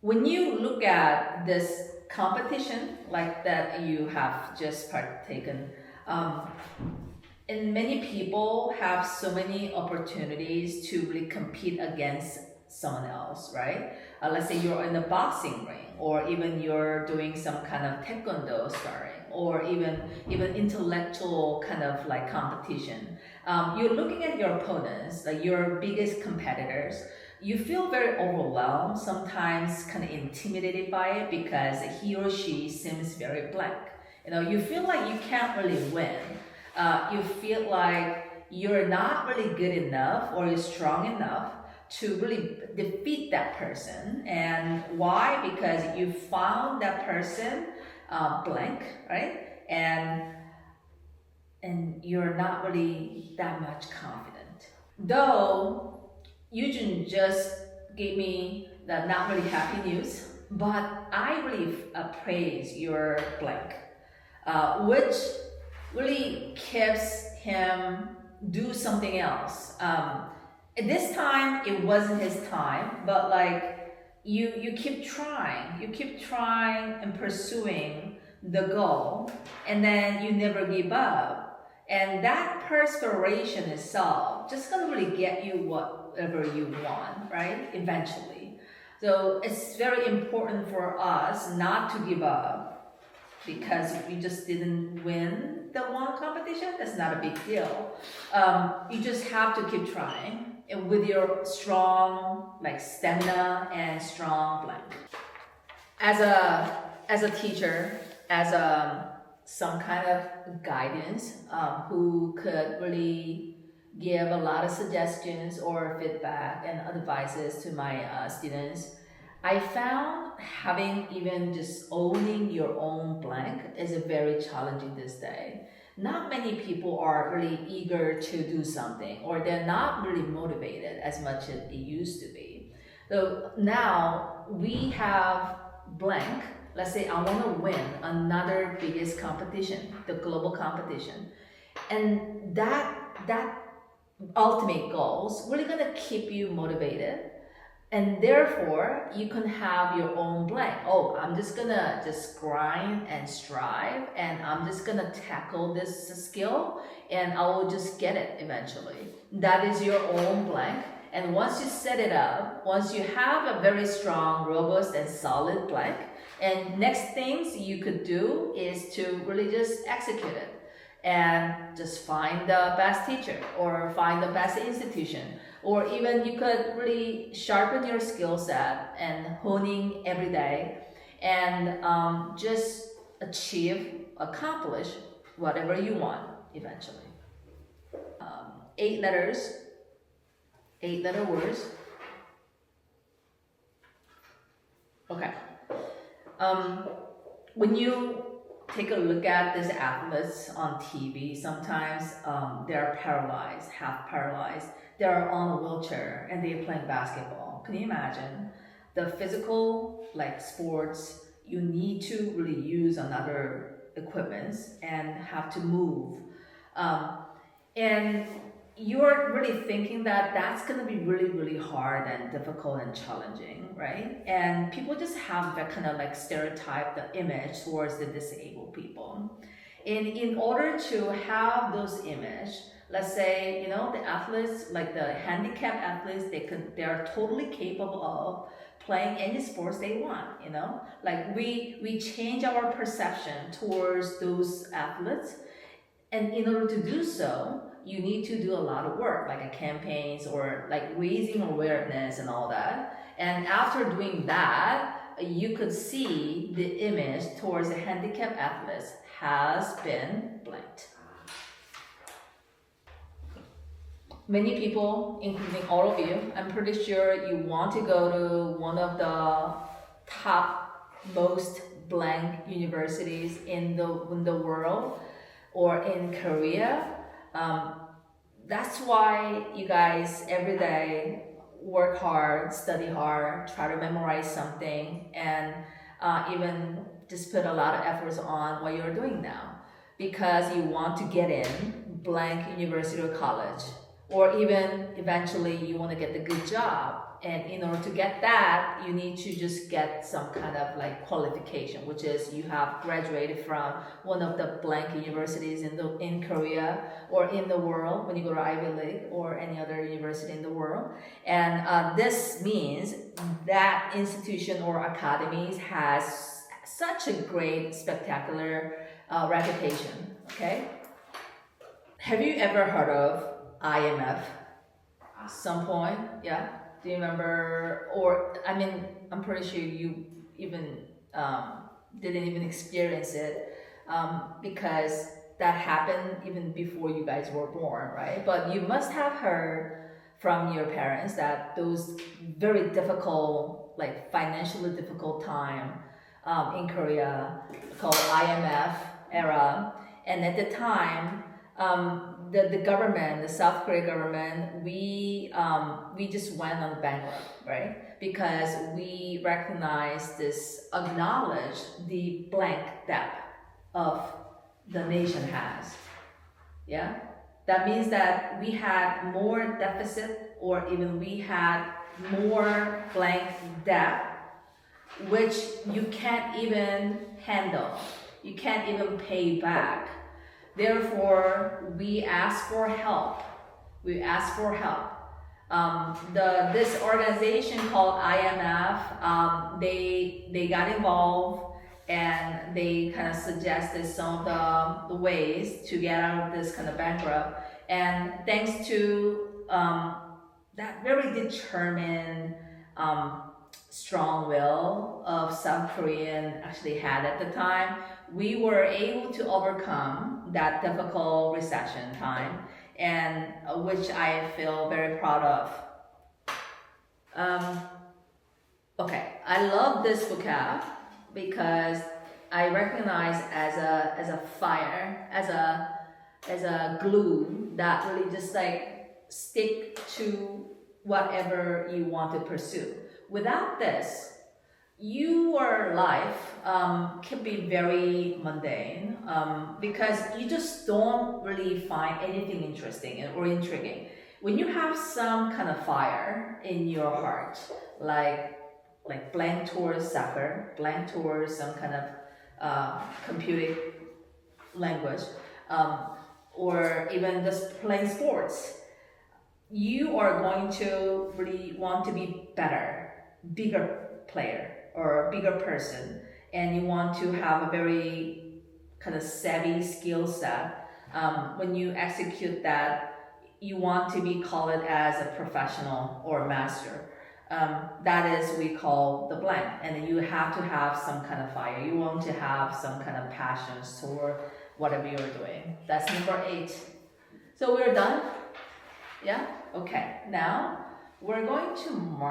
when you look at this competition like that you have just partaken, and many people have so many opportunities to really compete against someone else, right? Let's say you're in a boxing ring, or even you're doing some kind of taekwondo sparring, or even intellectual kind of like competition. You're looking at your opponents, like your biggest competitors. You feel very overwhelmed, sometimes kind of intimidated by it because he or she seems very blank. You feel like you can't really win. You feel like you're not really good enough or you're strong enough to really defeat that person. And why? Because you found that person blank, right? And you're not really that much confident. Though Eugene just gave me the not really happy news, but I really praise your blank, which really keeps him do something else. At this time, it wasn't his time, but like you keep trying and pursuing the goal, and then you never give up. And that perspiration itself just gonna really get you whatever you want, right? Eventually. So it's very important for us not to give up, because if you just didn't win the one competition, that's not a big deal. You just have to keep trying, and with your strong like stamina and strong blank. As a teacher, as some kind of guidance, who could really give a lot of suggestions or feedback and advices to my students, I found having even just owning your own blank is very challenging this day. Not many people are really eager to do something, or they're not really motivated as much as it used to be. So now we have blank. Let's say I want to win another biggest competition, the global competition. And that ultimate goal is really gonna keep you motivated. And therefore, you can have your own blank. Oh, I'm just gonna grind and strive, and I'm just gonna tackle this skill, and I will just get it eventually. That is your own blank. And once you set it up, once you have a very strong, robust, and solid blank, and next things you could do is to really just execute it. And just find the best teacher, or find the best institution, or even you could really sharpen your skill set and honing every day, and just accomplish whatever you want eventually. 8 letter words. Okay. When you take a look at these athletes on TV, sometimes they're paralyzed, half paralyzed. They're on a wheelchair and they're playing basketball. Can you imagine? The physical like sports, you need to really use another equipments and have to move. And you're really thinking that that's going to be really, really hard and difficult and challenging, right? And people just have that kind of like stereotype, the image towards the disabled people. And in order to have those image, let's say, the athletes, like the handicapped athletes, they are totally capable of playing any sports they want, Like we change our perception towards those athletes. And in order to do so, you need to do a lot of work, like campaigns or like raising awareness and all that. And after doing that, you could see the image towards the handicapped athletes has been blanked. Many people, including all of you, I'm pretty sure you want to go to one of the top most blank universities in the world or in Korea. That's why you guys every day work hard, study hard, try to memorize something, and even just put a lot of efforts on what you're doing now, because you want to get in blank university or college, or even eventually you want to get the good job. And in order to get that, you need to just get some kind of like qualification, which is you have graduated from one of the blank universities in Korea or in the world when you go to Ivy League or any other university in the world. And this means that institution or academies has such a great, spectacular reputation. Okay. Have you ever heard of IMF? At some point, yeah. Do you remember? Or I mean, I'm pretty sure you even didn't even experience it because that happened even before you guys were born, right? But you must have heard from your parents that those very difficult, like financially difficult time in Korea called IMF era, and at the time. The government, the South Korea government, we just went on bankrupt, right? Because we recognized this, acknowledge the blank debt of the nation has. Yeah, that means that we had more deficit, or even we had more blank debt, which you can't even handle. You can't even pay back. Therefore, we ask for help. We ask for help. This organization called IMF, they got involved and they kind of suggested some of the ways to get out of this kind of bankrupt. And thanks to that very determined, strong will of South Korean actually had at the time, we were able to overcome that difficult recession time, and which I feel very proud of. Okay, I love this vocab because I recognize as a fire, as a glue that really just like stick to whatever you want to pursue. Without this, your life can be very mundane because you just don't really find anything interesting or intriguing. When you have some kind of fire in your heart, like blank towards soccer, blank towards some kind of computing language, or even just playing sports, you are going to really want to be better, bigger player or a bigger person, and you want to have a very kind of savvy skill set. When you execute that, you want to be called as a professional or master. That is we call the blank, and you have to have some kind of fire. You want to have some kind of passions toward whatever you're doing. That's number 8. So we're done? Yeah? Okay. Now we're going to mark